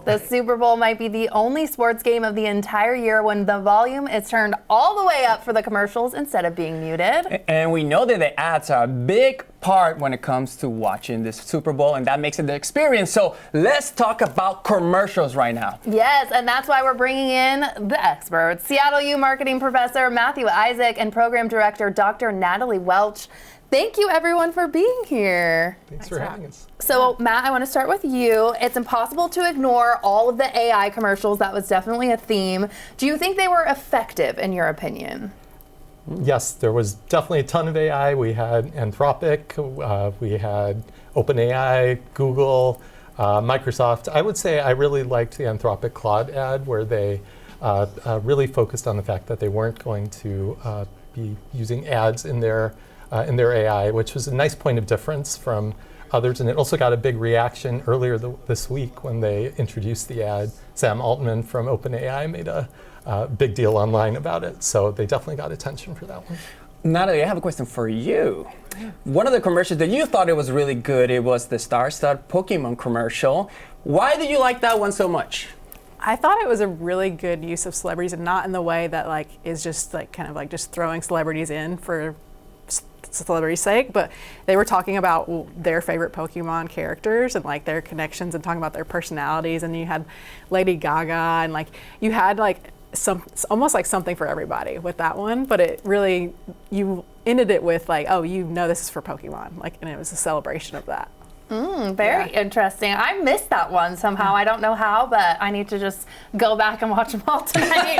The Super Bowl might be the only sports game of the entire year when the volume is turned all the way up for the commercials instead of being muted. And we know that the ads are a big part when it comes to watching this Super Bowl, and that makes it the experience. So let's talk about commercials right now. Yes, and that's why we're bringing in the experts. Seattle U marketing professor Mathew and program director Dr. Natalie Welch. Thank you, everyone, for being here. Thanks for having us. So, Matt, I want to start with you. It's impossible to ignore all of the AI commercials. That was definitely a theme. Do you think they were effective, in your opinion? Yes, there was definitely a ton of AI. We had Anthropic, we had OpenAI, Google, Microsoft. I would say I really liked the Anthropic Claude ad where they really focused on the fact that they weren't going to be using ads in their AI, which was a nice point of difference from others. And it also got a big reaction earlier this week when they introduced the ad. Sam Altman from OpenAI made a big deal online about it. So they definitely got attention for that one. Natalie, I have a question for you. One of the commercials that you thought it was really good, it was the Star-Stud Pokemon commercial. Why did you like that one so much? I thought it was a really good use of celebrities, and not in the way that like is just like kind of like just throwing celebrities in for celebrity's sake, but they were talking about their favorite Pokemon characters and like their connections and talking about their personalities. And you had Lady Gaga, and like you had like almost like something for everybody with that one. But it really, you ended it with like, oh, you know, this is for Pokemon, like, and it was a celebration of that. Very interesting. I missed that one somehow. I don't know how, but I need to just go back and watch them all tonight.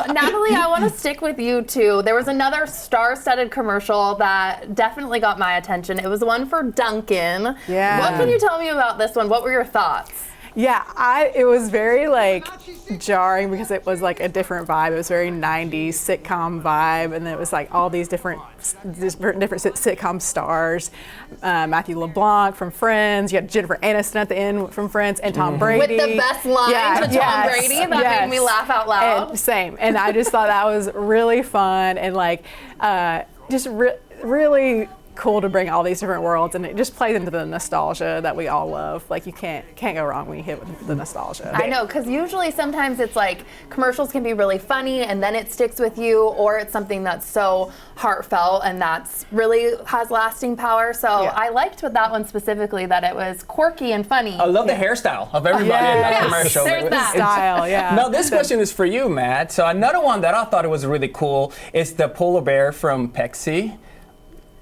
Natalie, I want to stick with you too. There was another star-studded commercial that definitely got my attention. It was one for Dunkin'. Yeah. What can you tell me about this one? What were your thoughts? Yeah, it was very like jarring because it was like a different vibe. It was very 90s sitcom vibe, and it was like all these different sitcom stars. Mathew LeBlanc from Friends. You had Jennifer Aniston at the end from Friends, and Tom Brady. With the best line to Tom Brady that made me laugh out loud. And, same, and I just thought that was really fun and like just really cool to bring all these different worlds, and it just plays into the nostalgia that we all love. Like you can't go wrong when you hit with the nostalgia. I know, because usually sometimes it's like commercials can be really funny and then it sticks with you, or it's something that's so heartfelt and that's really has lasting power. So I liked with that one specifically that it was quirky and funny. I love the hairstyle of everybody in that commercial. There's that. Style, yeah. Now this question is for you, Matt. So another one that I thought it was really cool is the polar bear from Pepsi.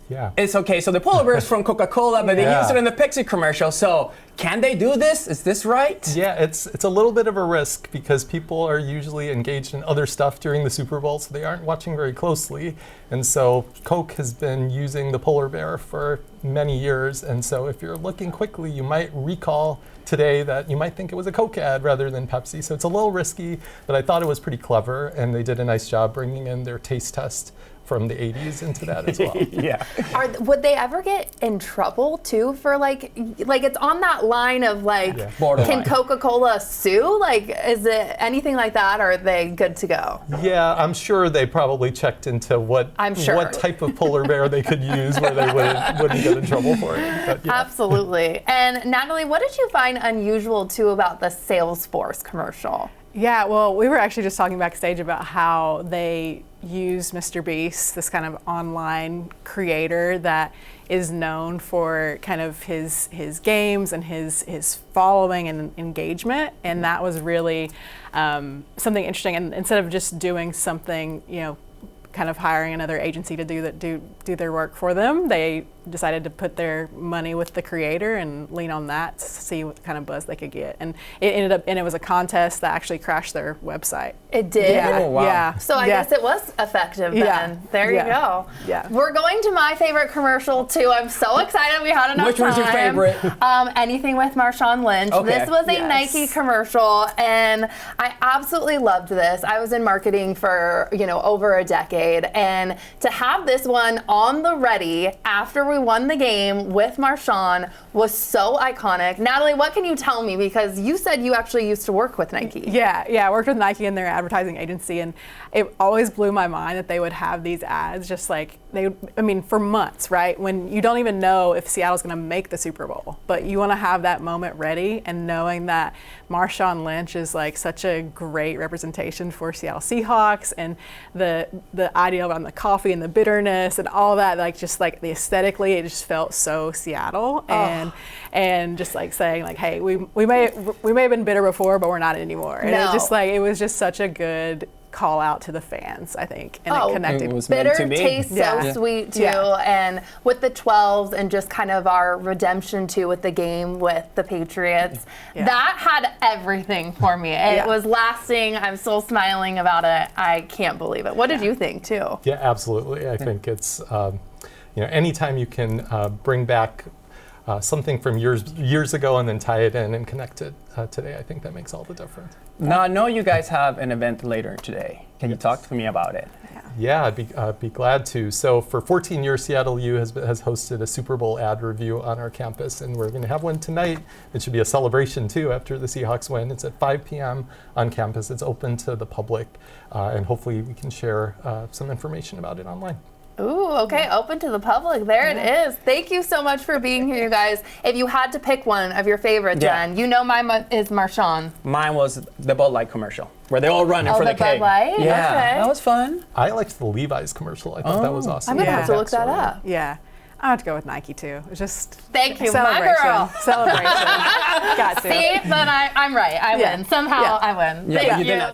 Yeah. It's okay. So the polar bear is from Coca-Cola, but they use it in the Pepsi commercial. So can they do this? Is this right? Yeah, it's a little bit of a risk because people are usually engaged in other stuff during the Super Bowl, so they aren't watching very closely. And so Coke has been using the polar bear for many years. And so if you're looking quickly, you might recall today that you might think it was a Coke ad rather than Pepsi. So it's a little risky, but I thought it was pretty clever, and they did a nice job bringing in their taste test from the 80s into that as well. Yeah. Would they ever get in trouble too for like it's on that line of like, can Coca-Cola sue? Like, is it anything like that, or are they good to go? Yeah, I'm sure they probably checked into what type of polar bear they could use where they wouldn't get in trouble for it. But, yeah. Absolutely. And Natalie, what did you find unusual too about the Salesforce commercial? Yeah, well, we were actually just talking backstage about how they use Mr. Beast, this kind of online creator that is known for kind of his games and his following and engagement, and that was really something interesting. And instead of just doing something, you know, kind of hiring another agency to do their work for them, they decided to put their money with the creator and lean on that to see what kind of buzz they could get. And it ended up, and it was a contest that actually crashed their website. It did? Yeah. Oh, wow. Yeah. So I guess it was effective then. Yeah. There you go. Yeah. We're going to my favorite commercial too. I'm so excited we had enough time. Which one's your favorite? Anything with Marshawn Lynch. Okay. This was a Nike commercial, and I absolutely loved this. I was in marketing for over a decade, and to have this one on the ready after we won the game with Marshawn was so iconic. Natalie, what can you tell me? Because you said you actually used to work with Nike. Yeah, I worked with Nike in their advertising agency, and it always blew my mind that they would have these ads just like for months, right? When you don't even know if Seattle's going to make the Super Bowl, but you want to have that moment ready, and knowing that Marshawn Lynch is like such a great representation for Seattle Seahawks, and the idea around the coffee and the bitterness and all that, like just like the aesthetically, it just felt so Seattle, and just like saying like, hey, we may have been bitter before, but we're not anymore. And it was just such a good call out to the fans, I think, and it connected. It was meant Bitter to be. tastes so sweet too, and with the 12s and just kind of our redemption too with the game with the Patriots, that had everything for me. It was lasting. I'm still smiling about it. I can't believe it. What did you think too? Yeah, absolutely. I think it's anytime you can bring back something from years ago and then tie it in and connect it today, I think that makes all the difference. Now, I know you guys have an event later today. Can you talk to me about it? Yeah, I'd be glad to. So for 14 years, Seattle U has hosted a Super Bowl ad review on our campus, and we're going to have one tonight. It should be a celebration too after the Seahawks win. It's at 5 p.m. on campus. It's open to the public, and hopefully we can share some information about it online. Ooh, okay, open to the public. There it is. Thank you so much for being here, you guys. If you had to pick one of your favorite, Jen, you know mine is Marshawn. Mine was the Bud Light commercial, where they all run in front of the Bud cake. Light? Yeah, Okay. that was fun. I liked the Levi's commercial. I thought that was awesome. I'm going to have to look that up. Yeah. I have to go with Nike too. It's just Thank you, my celebration. girl. Celebration. Got to. See, then I'm right. I win. Somehow I win. Yeah, Thank you did not